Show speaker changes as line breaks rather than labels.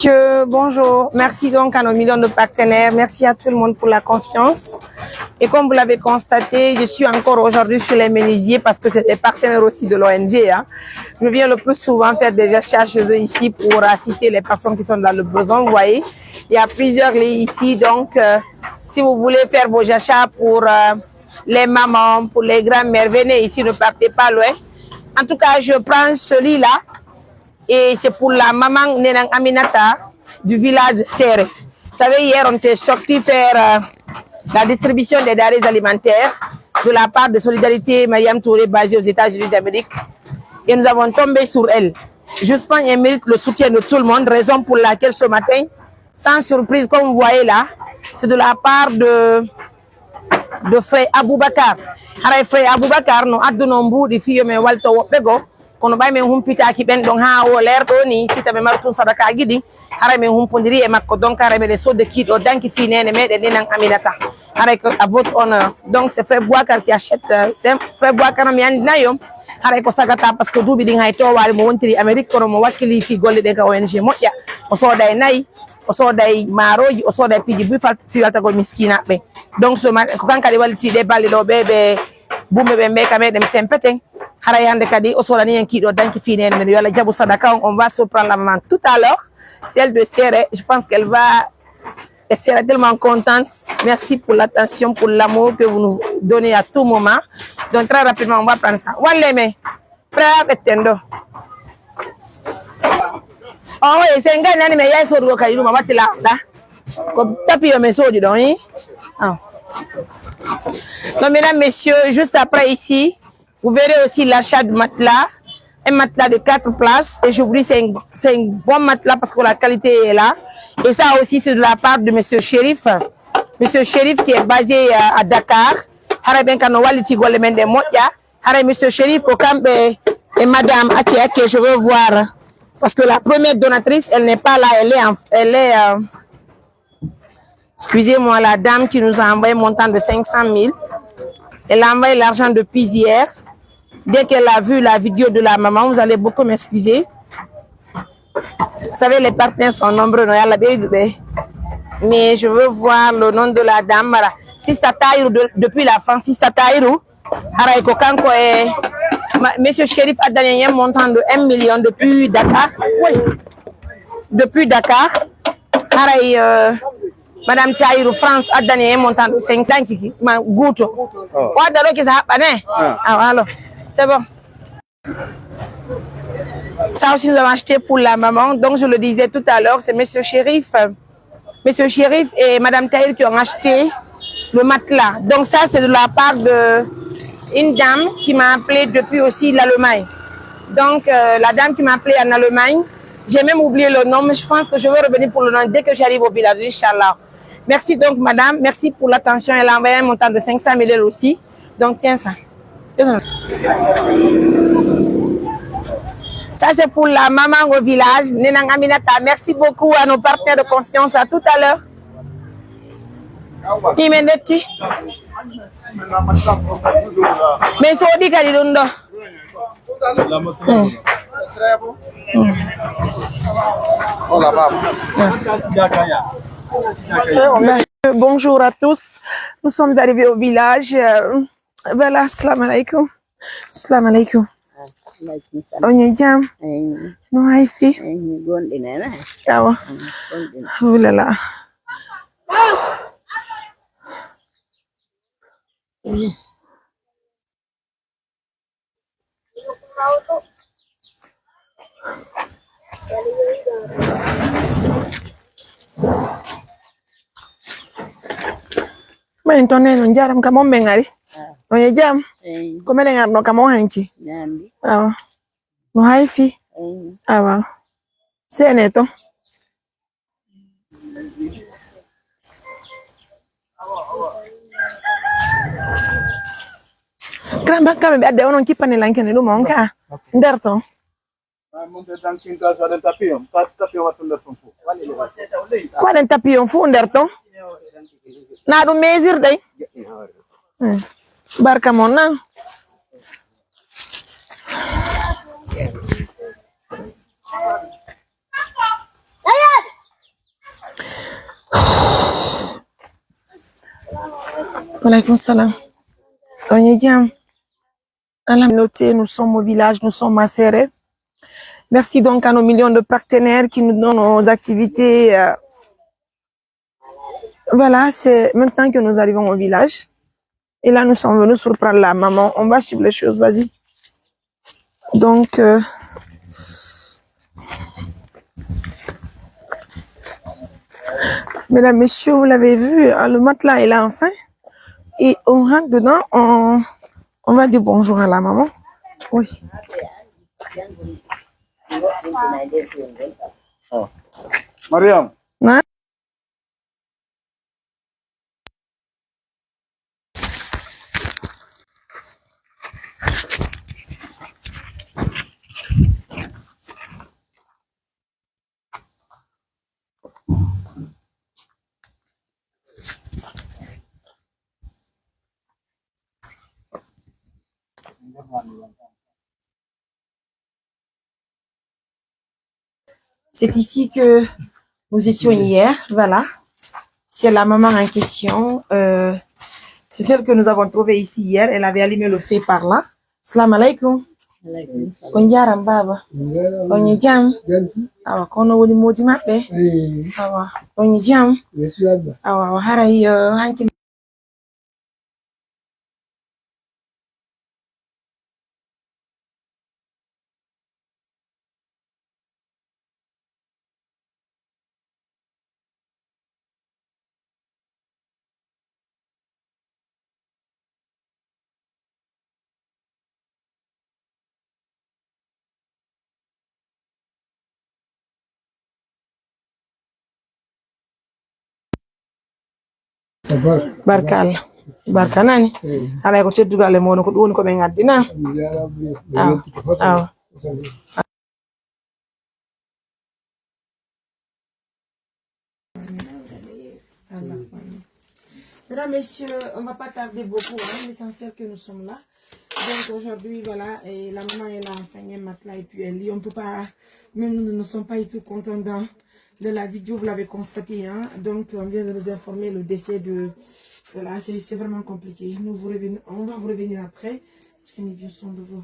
Bonjour, merci donc à nos millions de partenaires, merci à tout le monde pour la confiance. Et comme vous l'avez constaté, je suis encore aujourd'hui sur les menuisiers parce que c'est des partenaires aussi de l'ONG. Hein. Je viens le plus souvent faire des achats chez eux ici pour assister les personnes qui sont dans le besoin. Vous voyez, il y a plusieurs lits ici, donc si vous voulez faire vos achats pour les mamans, pour les grands-mères, venez ici, ne partez pas loin. En tout cas, je prends ce lit-là. Et c'est pour la maman Nenang Aminata du village de Serre. Vous savez, hier, on était sorti faire la distribution des denrées alimentaires de la part de Solidarité Mariam Touré, basée aux États-Unis d'Amérique. Et nous avons tombé sur elle. Justement, elle mérite le soutien de tout le monde, raison pour laquelle ce matin, sans surprise, comme vous voyez là, c'est de la part de Frère Aboubakar. Alors, Frère Aboubakar, nous avons nombre de filles, mais Walter Wopego. Kono bay men humpitaki ben don ha o lerdo ni fita be martu sadaka gidi hara men humpondiri e makko donc hara men so de kido danki fi nene meden Nenang Aminata hara ko à votre honneur. Donc c'est Frère Bouakar qui achète, c'est Frère Bouakar mi andi nayo hara ko sagata parce que dubi din hay to wali mo wontiri Amerique kono mo wakili fi golle de ka ONG modja o soda e nayi o soda e maroji o soda e piji bu fi walta go miskina be. Donc so ko kankali walti de balli do be bumbe be be kameden sempeten. On va se prendre la maman tout à l'heure. Celle de Serre, je pense qu'elle va. Elle sera tellement contente. Merci pour l'attention, pour l'amour que vous nous donnez à tout moment. Donc très rapidement, on va prendre ça. Waleme, frère Etendo. Oh oui, c'est un gars qui est sur le caillou, maman là. Comme tapis au message du don. Donc mesdames, messieurs, juste après ici. Vous verrez aussi l'achat de matelas, un matelas de 4 places. Et je vous dis, c'est un bon matelas parce que la qualité est là. Et ça aussi, c'est de la part de Monsieur Chérif. Monsieur Chérif qui est basé à Dakar. Monsieur Chérif, et Madame Atia, que je veux voir. Parce que la première donatrice, elle n'est pas là. Elle est excusez-moi, la dame qui nous a envoyé un montant de 500 000. Elle a envoyé l'argent depuis hier. Dès qu'elle a vu la vidéo de la maman, vous allez beaucoup m'excuser. Vous savez, les partenaires sont nombreux. Mais je veux voir le nom de la dame. Sista Taïrou depuis la France. Sista Taïrou. Monsieur Chérif a donné un montant de 1 million depuis Dakar. Oui. Depuis Dakar. Madame Taïrou France a donné un montant de 500 kiki. Gouto. Alors. C'est bon. Ça aussi, nous avons acheté pour la maman. Donc, je le disais tout à l'heure, c'est Monsieur Chérif. Monsieur Chérif et Madame Taïr qui ont acheté le matelas. Donc, ça, c'est de la part d'une dame qui m'a appelé depuis aussi l'Allemagne. Donc, la dame qui m'a appelé en Allemagne, j'ai même oublié le nom, mais je pense que je vais revenir pour le nom dès que j'arrive au village, Inch'Allah. Merci donc, madame. Merci pour l'attention. Elle a envoyé un montant de 500 000 aussi. Donc, tiens ça. Ça, c'est pour la maman au village, Nenang Aminata. Merci beaucoup à nos partenaires de confiance. À tout à l'heure. Mais c'est au dit bonjour à tous. Nous sommes arrivés au village. Voilà, salam alaikum. Salam alaikum. Onye jam. No haifi. Yawa. Oulala. Mais tonne non jaram kamo mengari. Onye jam. Ko mele ngar no kamo hanki. Awa. No haifi. Awa. Seneto. Gramba kame be adde onon kipane lankene lu monka. Nderto. Kwa den tapion fu nderto. Na du mesir day. Barka mona. Walaikum salam. On est bien. À la communauté, nous sommes au village, nous sommes à Serré. Merci donc à nos millions de partenaires qui nous donnent nos activités. Voilà, c'est maintenant que nous arrivons au village. Et là, nous sommes venus surprendre la maman. On va suivre les choses, vas-y. Donc, mesdames, messieurs, vous l'avez vu, le matelas est là enfin. Et on rentre dedans, on va dire bonjour à la maman. Oui.
Mariam.
Hein? C'est ici que nous étions hier, voilà. C'est la maman en question. C'est celle que nous avons trouvée ici hier. Elle avait allumé le feu par là. Salam alaikum. Konjaram baba. Onye jam. Awa kono woni modi mabbe. Awa onye jam. Awa haray hanki. Barkal. Barkanani. Alay ko teddugale mo ko woni ko be ngaddina. Awa. Mesdames, messieurs, on va pas tarder beaucoup, hein, l'essentiel que nous sommes là. Donc aujourd'hui, voilà, et la maman est là, enfin, il y a un matelas et puis elle lit. On peut pas, même nous ne sommes pas du tout contents de la vidéo, vous l'avez constaté, hein. Donc on vient de nous informer le décès de, voilà, c'est vraiment compliqué. On va vous revenir après. Prenez bien soin de vous.